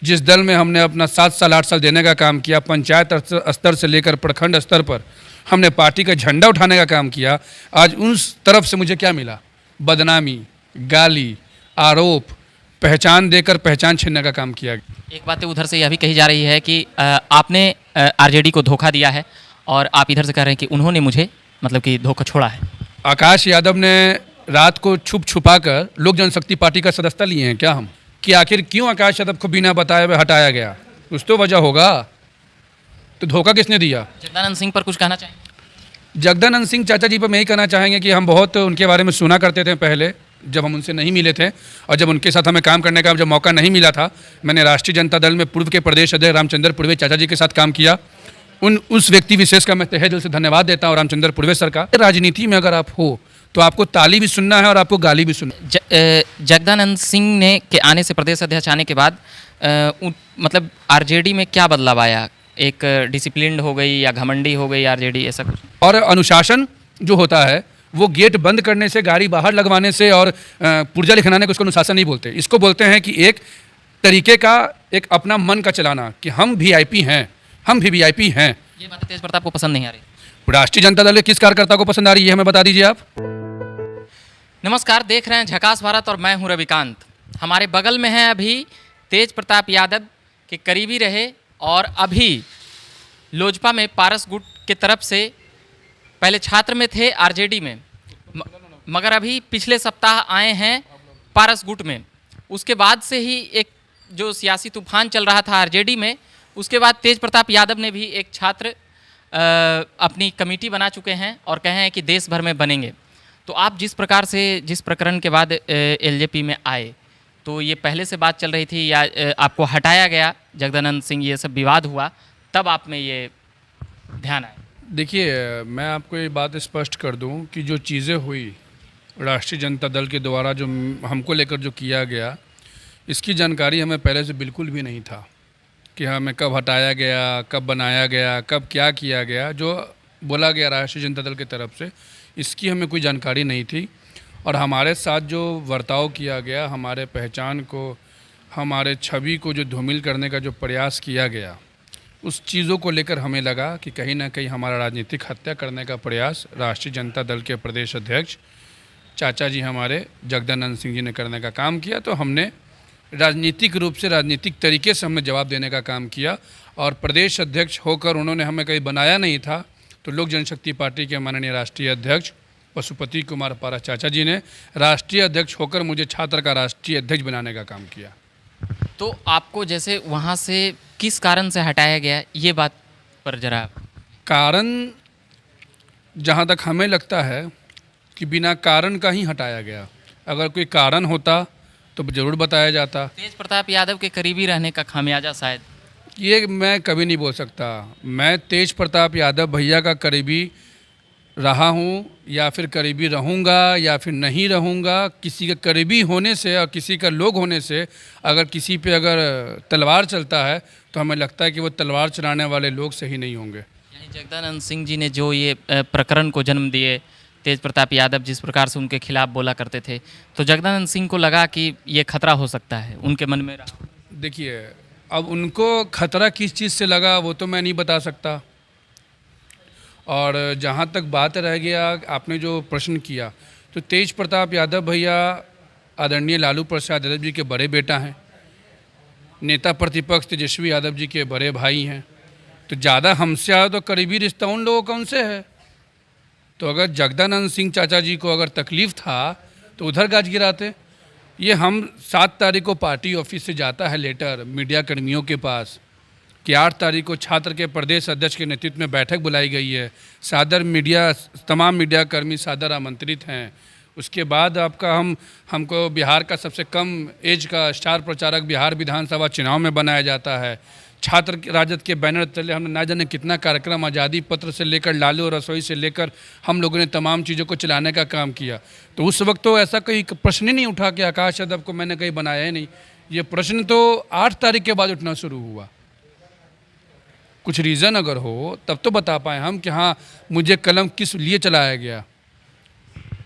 जिस दल में हमने अपना 7 साल 8 साल देने का काम किया, पंचायत स्तर से लेकर प्रखंड स्तर पर हमने पार्टी का झंडा उठाने का काम किया, आज उस तरफ से मुझे क्या मिला? बदनामी, गाली, आरोप, पहचान देकर पहचान छीनने का काम किया। एक बात उधर से यह भी कही जा रही है कि आपने आरजेडी को धोखा दिया है और आप इधर से कह रहे हैं कि उन्होंने मुझे मतलब कि धोखा छोड़ा है। आकाश यादव ने रात को छुप छुपा कर लोक जनशक्ति पार्टी का सदस्यता लिए हैं क्या हम? कि आखिर क्यों आकाश यादव को बिना बताए हुए हटाया गया? कुछ तो वजह होगा। तो धोखा किसने दिया? जगदानंद सिंह पर कुछ कहना चाहेंगे? जगदानंद सिंह चाचा जी पर मैं यही कहना चाहेंगे कि हम बहुत उनके बारे में सुना करते थे पहले, जब हम उनसे नहीं मिले थे और जब उनके साथ हमें काम करने का जब मौका नहीं मिला था। मैंने राष्ट्रीय जनता दल में पूर्व के प्रदेश अध्यक्ष रामचंद्र पूर्वे चाचा जी के साथ काम किया। उस व्यक्ति विशेष का मैं तहे दिल से धन्यवाद देता हूँ, रामचंद्र पूर्वे सर का। राजनीति में अगर आप हो तो आपको ताली भी सुनना है और आपको गाली भी सुनना। जगदानंद सिंह ने के आने से, प्रदेश अध्यक्ष आने के बाद मतलब आरजेडी में क्या बदलाव आया? एक डिसिप्लिन हो गई या घमंडी हो गई आरजेडी, ऐसा कुछ? और अनुशासन जो होता है वो गेट बंद करने से, गाड़ी बाहर लगवाने से और पुर्जा लिखवाने को उसको अनुशासन नहीं बोलते। इसको बोलते हैं कि एक तरीके का एक अपना मन का चलाना कि हम वीआईपी हैं, हम भी वीआईपी हैं। ये बात तेज प्रताप को पसंद नहीं आ रही। राष्ट्रीय जनता दल के किस कार्यकर्ता को पसंद आ रही है हमें बता दीजिए आप। नमस्कार, देख रहे हैं झकास भारत और मैं हूं रविकांत। हमारे बगल में है अभी तेज प्रताप यादव के करीबी रहे और अभी लोजपा में पारस गुट के तरफ से पहले छात्र में थे आरजेडी में, मगर अभी पिछले सप्ताह आए हैं पारस गुट में। उसके बाद से ही एक जो सियासी तूफान चल रहा था आरजेडी में, उसके बाद तेज प्रताप यादव ने भी एक छात्र अपनी कमेटी बना चुके हैं और कहे हैं कि देश भर में बनेंगे। तो आप जिस प्रकार से, जिस प्रकरण के बाद एलजेपी में आए, तो ये पहले से बात चल रही थी या आपको हटाया गया जगदानंद सिंह, ये सब विवाद हुआ तब आप में ये ध्यान आया? देखिए, मैं आपको ये बात स्पष्ट कर दूं कि जो चीज़ें हुई राष्ट्रीय जनता दल के द्वारा, जो हमको लेकर जो किया गया, इसकी जानकारी हमें पहले से बिल्कुल भी नहीं था कि हमें कब हटाया गया, कब बनाया गया, कब क्या किया गया। जो बोला गया राष्ट्रीय जनता दल की तरफ से, इसकी हमें कोई जानकारी नहीं थी। और हमारे साथ जो बर्ताव किया गया, हमारे पहचान को, हमारे छवि को जो धूमिल करने का जो प्रयास किया गया, उस चीज़ों को लेकर हमें लगा कि कहीं ना कहीं हमारा राजनीतिक हत्या करने का प्रयास राष्ट्रीय जनता दल के प्रदेश अध्यक्ष चाचा जी हमारे जगदानंद सिंह जी ने करने का काम किया। तो हमने राजनीतिक रूप से, राजनीतिक तरीके से हमने जवाब देने का काम किया। और प्रदेश अध्यक्ष होकर उन्होंने हमें कहीं बनाया नहीं था, तो लोक जनशक्ति पार्टी के माननीय राष्ट्रीय अध्यक्ष पशुपति कुमार पारस चाचा जी ने राष्ट्रीय अध्यक्ष होकर मुझे छात्र का राष्ट्रीय अध्यक्ष बनाने का काम किया। तो आपको जैसे वहाँ से किस कारण से हटाया गया, ये बात पर जरा। कारण जहाँ तक हमें लगता है कि बिना कारण का ही हटाया गया। अगर कोई कारण होता तो ज़रूर बताया जाता। तेज प्रताप यादव के करीबी रहने का खामियाजा शायद। ये मैं कभी नहीं बोल सकता। मैं तेज प्रताप यादव भैया का करीबी रहा हूँ या फिर करीबी रहूँगा या फिर नहीं रहूँगा। किसी के करीबी होने से और किसी का लोग होने से अगर किसी पे अगर तलवार चलता है तो हमें लगता है कि वो तलवार चलाने वाले लोग सही नहीं होंगे। यानी जगदानंद सिंह जी ने जो ये प्रकरण को जन्म दिए, तेज प्रताप यादव जिस प्रकार से उनके खिलाफ बोला करते थे, तो जगदानंद सिंह को लगा कि ये खतरा हो सकता है, उनके मन में रहा। देखिए, अब उनको खतरा किस चीज़ से लगा वो तो मैं नहीं बता सकता। और जहाँ तक बात रह गया, आपने जो प्रश्न किया, तो तेज प्रताप यादव भैया आदरणीय लालू प्रसाद यादव जी के बड़े बेटा हैं, नेता प्रतिपक्ष तेजस्वी यादव जी के बड़े भाई हैं। तो ज़्यादा हमसे ज़्यादा तो करीबी रिश्ता उन लोगों का उनसे है। तो अगर जगदानंद सिंह चाचा जी को अगर तकलीफ़ था तो उधर गाज गिराते। ये हम 7 तारीख को पार्टी ऑफिस से जाता है लेटर मीडिया कर्मियों के पास कि 8 तारीख को छात्र के प्रदेश अध्यक्ष के नेतृत्व में बैठक बुलाई गई है। सादर मीडिया, तमाम मीडिया कर्मी सादर आमंत्रित हैं। उसके बाद आपका हमको बिहार का सबसे कम एज का स्टार प्रचारक बिहार विधानसभा चुनाव में बनाया जाता है। छात्र राजद के बैनर तले हमने ना जाने कितना कार्यक्रम, आज़ादी पत्र से लेकर लालू रसोई से लेकर हम लोगों ने तमाम चीज़ों को चलाने का काम किया। तो उस वक्त तो ऐसा कोई प्रश्न ही नहीं उठा कि आकाश यादव को मैंने कहीं बनाया ही नहीं। ये प्रश्न तो 8 तारीख के बाद उठना शुरू हुआ। कुछ रीज़न अगर हो तब तो बता पाए हम कि हाँ मुझे कलम किस लिए चलाया गया।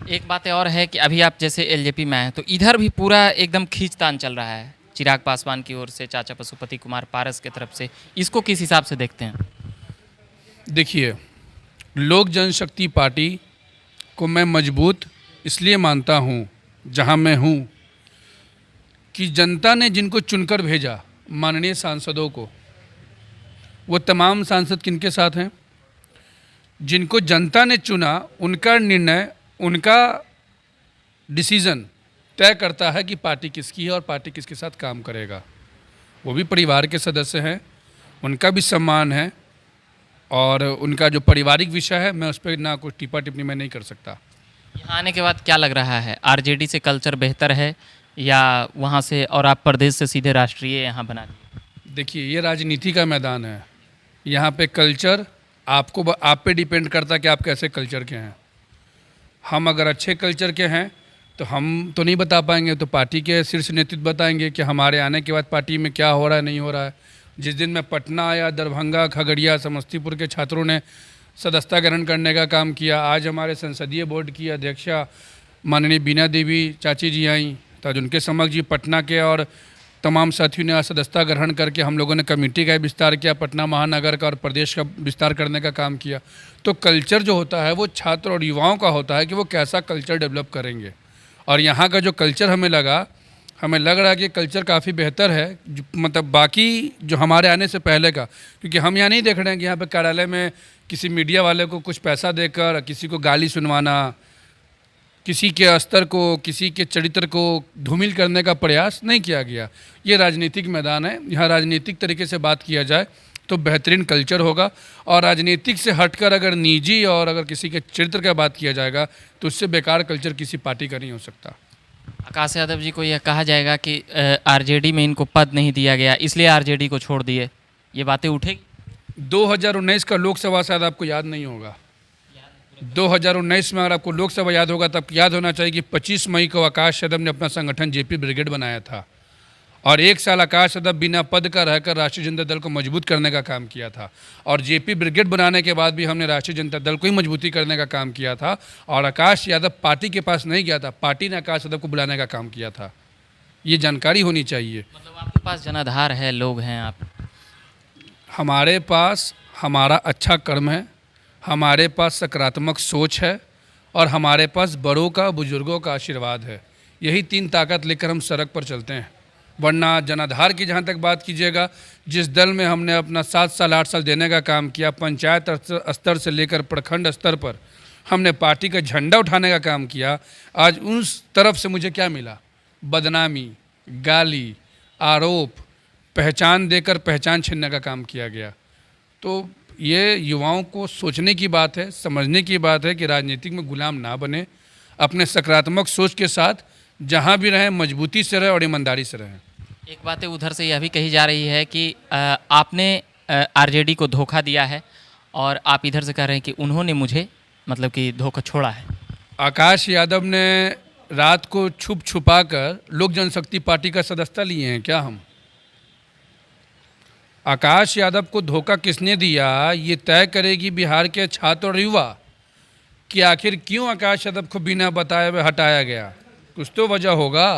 एक बात और है कि अभी आप जैसे एलजेपी में आए तो इधर भी पूरा एकदम खींचतान चल रहा है। चिराग पासवान की ओर से, चाचा पशुपति कुमार पारस की तरफ से, इसको किस हिसाब से देखते हैं? देखिए, लोक जनशक्ति पार्टी को मैं मजबूत इसलिए मानता हूँ जहाँ मैं हूँ कि जनता ने जिनको चुनकर भेजा माननीय सांसदों को, वो तमाम सांसद किनके साथ हैं? जिनको जनता ने चुना, उनका निर्णय, उनका डिसीज़न तय करता है कि पार्टी किसकी है और पार्टी किसके साथ काम करेगा। वो भी परिवार के सदस्य हैं, उनका भी सम्मान है और उनका जो पारिवारिक विषय है, मैं उस पर ना कुछ टिप्पा टिप्पणी मैं नहीं कर सकता। यहाँ आने के बाद क्या लग रहा है, आरजेडी से कल्चर बेहतर है या वहाँ से, और आप प्रदेश से सीधे राष्ट्रीय यहाँ बना दिए? देखिए, ये राजनीति का मैदान है। यहाँ पे कल्चर आप पे डिपेंड करता है कि आप कैसे कल्चर के हैं। हम अगर अच्छे कल्चर के हैं तो हम तो नहीं बता पाएंगे, तो पार्टी के शीर्ष नेतृत्व बताएंगे कि हमारे आने के बाद पार्टी में क्या हो रहा है, नहीं हो रहा है। जिस दिन मैं पटना आया, दरभंगा, खगड़िया, समस्तीपुर के छात्रों ने सदस्यता ग्रहण करने का काम किया। आज हमारे संसदीय बोर्ड की अध्यक्षा माननीय बीना देवी चाची जी आई, तो आज उनके समक्ष जी पटना के और तमाम साथियों ने सदस्यता ग्रहण करके हम लोगों ने कमेटी का विस्तार किया, पटना महानगर का और प्रदेश का विस्तार करने का काम किया। तो कल्चर जो होता है वो छात्र और युवाओं का होता है कि वो कैसा कल्चर डेवलप करेंगे। और यहाँ का जो कल्चर हमें लग रहा है कि कल्चर काफ़ी बेहतर है, मतलब बाकी जो हमारे आने से पहले का। क्योंकि हम यहाँ नहीं देख रहे हैं कि यहाँ पे कार्यालय में किसी मीडिया वाले को कुछ पैसा देकर किसी को गाली सुनवाना, किसी के स्तर को, किसी के चरित्र को धूमिल करने का प्रयास नहीं किया गया। ये राजनीतिक मैदान है, यहाँ राजनीतिक तरीके से बात किया जाए तो बेहतरीन कल्चर होगा। और राजनीतिक से हटकर अगर निजी और अगर किसी के चरित्र का बात किया जाएगा तो उससे बेकार कल्चर किसी पार्टी का नहीं हो सकता। आकाश यादव जी को यह कहा जाएगा कि आरजेडी में इनको पद नहीं दिया गया, इसलिए आरजेडी को छोड़ दिए, ये बातें उठेगी? 2019 का लोकसभा शायद आपको याद नहीं होगा। 2019 में अगर आपको लोकसभा याद होगा तब याद होना चाहिए कि 25 मई को आकाश यादव ने अपना संगठन जेपी ब्रिगेड बनाया था और 1 साल आकाश यादव बिना पद का रहकर राष्ट्रीय जनता दल को मजबूत करने का काम किया था। और जेपी ब्रिगेड बनाने के बाद भी हमने राष्ट्रीय जनता दल को ही मजबूती करने का काम किया था। और आकाश यादव पार्टी के पास नहीं गया था, पार्टी ने आकाश यादव को बुलाने का काम किया था। ये जानकारी होनी चाहिए। मतलब आपके पास जनाधार है, लोग हैं आप? हमारे पास हमारा अच्छा कर्म है, हमारे पास सकारात्मक सोच है और हमारे पास बड़ों का, बुजुर्गों का आशीर्वाद है। यही 3 ताकत लेकर हम सड़क पर चलते हैं। वरना जनाधार की जहाँ तक बात कीजिएगा, जिस दल में हमने अपना 7 साल 8 साल देने का काम किया, पंचायत स्तर से लेकर प्रखंड स्तर पर हमने पार्टी का झंडा उठाने का काम किया, आज उस तरफ से मुझे क्या मिला? बदनामी, गाली, आरोप, पहचान देकर पहचान छीनने का काम किया गया। तो ये युवाओं को सोचने की बात है, समझने की बात है कि राजनीतिक में गुलाम ना बने, अपने सकारात्मक सोच के साथ जहाँ भी रहें मजबूती से रहें और ईमानदारी से रहें। एक बात है, उधर से यह भी कही जा रही है कि आपने आरजेडी को धोखा दिया है और आप इधर से कह रहे हैं कि उन्होंने मुझे मतलब कि धोखा छोड़ा है। आकाश यादव ने रात को छुप छुपा कर लोक जनशक्ति पार्टी का सदस्यता लिए हैं क्या? हम आकाश यादव को धोखा किसने दिया, ये तय करेगी बिहार के छात्र और युवा कि आखिर क्यों आकाश यादव को बिना बताए हुए हटाया गया। कुछ तो वजह होगा।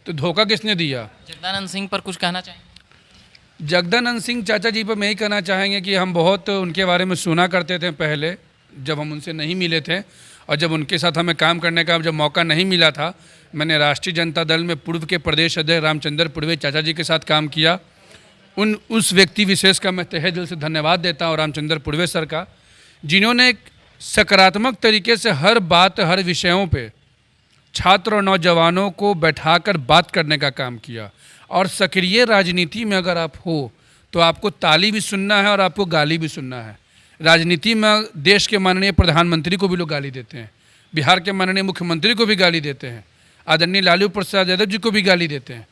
तो धोखा किसने दिया? जगदानंद सिंह पर कुछ कहना चाहेंगे? जगदानंद सिंह चाचा जी पर मैं ही कहना चाहेंगे कि हम बहुत उनके बारे में सुना करते थे पहले, जब हम उनसे नहीं मिले थे और जब उनके साथ हमें काम करने का जब मौका नहीं मिला था। मैंने राष्ट्रीय जनता दल में पूर्व के प्रदेश अध्यक्ष रामचंद्र पुरवे चाचा जी के साथ काम किया। उस व्यक्ति विशेष का मैं तहे दिल से धन्यवाद देता हूँ, रामचंद्र पुरवे सर का, जिन्होंने एक सकारात्मक तरीके से हर बात, हर विषयों पे छात्र और नौजवानों को बैठाकर बात करने का काम किया। और सक्रिय राजनीति में अगर आप हो तो आपको ताली भी सुनना है और आपको गाली भी सुनना है। राजनीति में देश के माननीय प्रधानमंत्री को भी लोग गाली देते हैं, बिहार के माननीय मुख्यमंत्री को भी गाली देते हैं, आदरणीय लालू प्रसाद यादव जी को भी गाली देते हैं।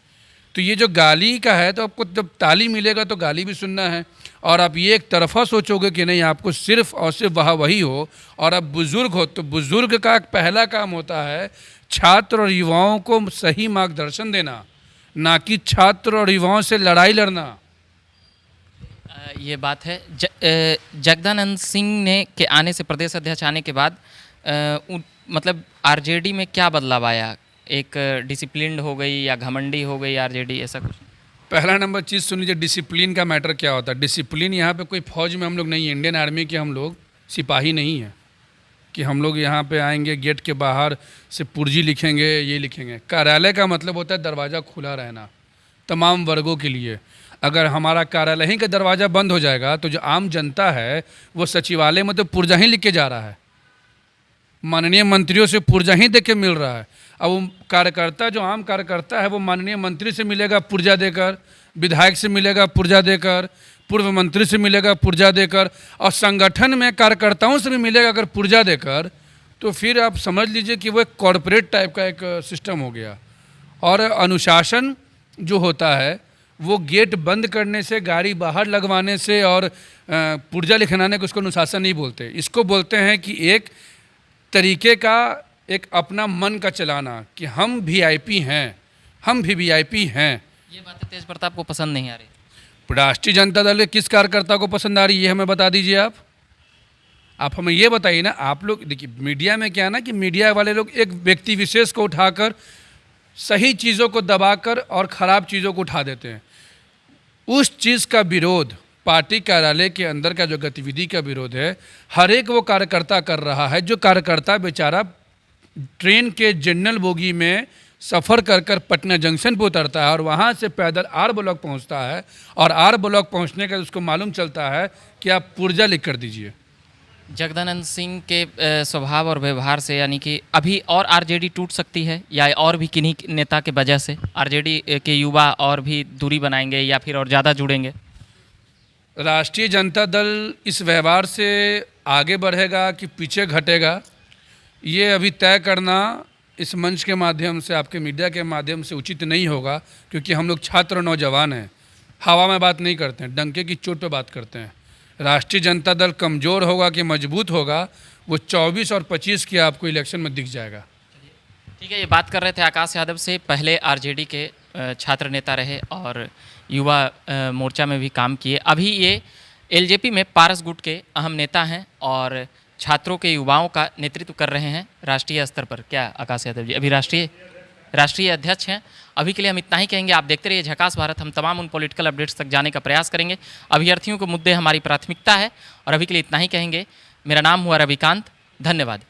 तो ये जो गाली का है, तो आपको जब ताली मिलेगा तो गाली भी सुनना है। और आप ये एक तरफा सोचोगे कि नहीं, आपको सिर्फ और सिर्फ वाह वही हो और आप बुज़ुर्ग हो, तो बुज़ुर्ग का पहला काम होता है छात्र और युवाओं को सही मार्गदर्शन देना, ना कि छात्र और युवाओं से लड़ाई लड़ना। ये बात है। जगदानंद सिंह ने के आने से, प्रदेश अध्यक्ष आने के बाद मतलब आरजेडी में क्या बदलाव आया? एक डिसिप्लिन्ड हो गई या घमंडी हो गई आरजेडी, ऐसा कुछ? पहला नंबर चीज़ सुन लीजिए, डिसिप्लिन का मैटर क्या होता है। डिसिप्लिन यहाँ पे कोई फौज में हम लोग नहीं है, इंडियन आर्मी के हम लोग सिपाही नहीं हैं कि हम लोग यहाँ पे आएंगे गेट के बाहर से पुर्जी लिखेंगे, ये लिखेंगे। कार्यालय का मतलब होता है दरवाज़ा खुला रहना तमाम वर्गों के लिए। अगर हमारा कार्यालय ही का दरवाज़ा बंद हो जाएगा तो जो आम जनता है वो सचिवालय में तो पुर्जा ही लिख के जा रहा है, माननीय मंत्रियों से पुर्जा ही दे के मिल रहा है। अब वो कार्यकर्ता, जो आम कार्यकर्ता है, वो माननीय मंत्री से मिलेगा पुर्जा देकर, विधायक से मिलेगा पुर्जा देकर, पूर्व मंत्री से मिलेगा पुर्जा देकर, और संगठन में कार्यकर्ताओं से भी मिलेगा अगर पुर्जा देकर, तो फिर आप समझ लीजिए कि वो एक कॉरपोरेट टाइप का एक सिस्टम हो गया। और अनुशासन जो होता है वो गेट बंद करने से, गाड़ी बाहर लगवाने से और पुर्जा लिखवाने को उसको अनुशासन नहीं बोलते। इसको बोलते हैं कि एक तरीके का एक अपना मन का चलाना कि हम वीआईपी हैं, हम भी वीआईपी हैं। ये बातें तेज प्रताप को पसंद नहीं आ रही। राष्ट्रीय जनता दल के किस कार्यकर्ता को पसंद आ रही है, ये हमें बता दीजिए। आप हमें ये बताइए ना। आप लोग देखिए, मीडिया में क्या है ना कि मीडिया वाले लोग एक व्यक्ति विशेष को उठाकर सही चीज़ों को दबाकर और ख़राब चीज़ों को उठा देते हैं। उस चीज़ का विरोध, पार्टी कार्यालय के अंदर का जो गतिविधि का विरोध है, हर एक वो कार्यकर्ता कर रहा है। जो कार्यकर्ता बेचारा ट्रेन के जनरल बोगी में सफ़र कर कर पटना जंक्शन पर उतरता है और वहाँ से पैदल आर ब्लॉक पहुँचता है, और आर ब्लॉक पहुँचने का उसको मालूम चलता है कि आप पुर्जा लिख कर दीजिए। जगदानंद सिंह के स्वभाव और व्यवहार से, यानी कि अभी और आरजेडी टूट सकती है, या और भी किन्हीं नेता के वजह से आरजेडी के युवा और भी दूरी बनाएंगे या फिर और ज़्यादा जुड़ेंगे? राष्ट्रीय जनता दल इस व्यवहार से आगे बढ़ेगा कि पीछे घटेगा, ये अभी तय करना इस मंच के माध्यम से, आपके मीडिया के माध्यम से उचित नहीं होगा, क्योंकि हम लोग छात्र और नौजवान हैं, हवा में बात नहीं करते हैं, डंके की चोट पे बात करते हैं। राष्ट्रीय जनता दल कमज़ोर होगा कि मजबूत होगा, वो 24 और 25 की आपको इलेक्शन में दिख जाएगा। ठीक है, ये बात कर रहे थे आकाश यादव से, पहले आरजेडी के छात्र नेता रहे और युवा मोर्चा में भी काम किए। अभी ये एलजेपी में पारस गुट के अहम नेता हैं और छात्रों के युवाओं का नेतृत्व कर रहे हैं राष्ट्रीय स्तर पर। क्या आकाश यादव जी अभी राष्ट्रीय अध्यक्ष हैं? अभी के लिए हम इतना ही कहेंगे। आप देखते रहिए झकास भारत। हम तमाम उन पॉलिटिकल अपडेट्स तक जाने का प्रयास करेंगे। अभ्यर्थियों के मुद्दे हमारी प्राथमिकता है और अभी के लिए इतना ही कहेंगे। मेरा नाम हुआ रविकांत। धन्यवाद।